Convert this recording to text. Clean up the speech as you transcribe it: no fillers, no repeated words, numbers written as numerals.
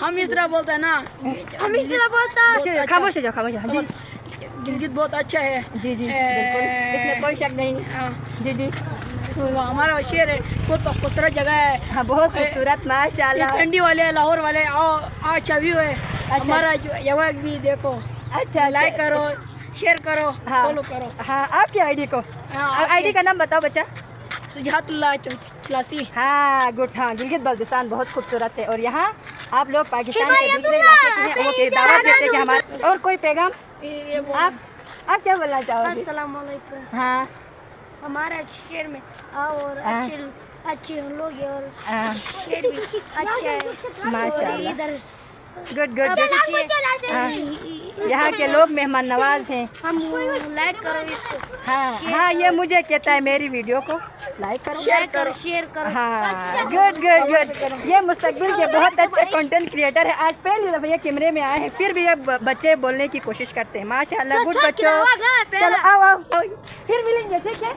हम इस तरह बोलते हैं ना, हम इस तरह बोलते हैं। खामोश हो जाओ, खामोश हो जाओ। गिलगित बहुत अच्छा है। जी जी बिल्कुल, इसमें कोई शक नहीं। जी जी, तो हमारा शहर है, बहुत खूबसूरत जगह है। हाँ बहुत खूबसूरत, माशाल्लाह। ठंडी वाले लाहौर वाले आओ, अच्छा व्यू है। हमारा जगह भी देखो। अच्छा, लाइक करो, शेयर करो, हाँ फॉलो करो। हाँ, आपकी आईडी को, आईडी का नाम बताओ बच्चा। सुजातुल्लाह 84। हाँ गुड। हाँ, गिलगित बल्तिस्तान बहुत खूबसूरत है और यहाँ आप लोग पाकिस्तान के दूसरे इलाके के हैं, वो दावत देते हैं कि हमारे। और कोई पैगाम आप क्या बोलना चाहोगे? अस्सलाम वालेकुम। हाँ, हमारे शहर में आओ और अच्छे लोग हैं और शहर भी अच्छा है माशाल्लाह। इधर गुड गुड। हाँ, यहाँ के लोग मेहमान नवाज हैं। हम लाइक करो इसको। हाँ हाँ, ये मुझे कहता है मेरी वीडियो को लाइक करो, शेयर करो। हाँ गुड गुड गुड। ये मुस्तकबिल के बहुत अच्छे कंटेंट क्रिएटर है। आज पहली दफ़ा ये कैमरे में आए हैं, फिर भी ये बच्चे बोलने की कोशिश करते हैं। माशाल्लाह, गुड बच्चों। चलो आओ आओ, फिर मिलेंगे, ठीक है।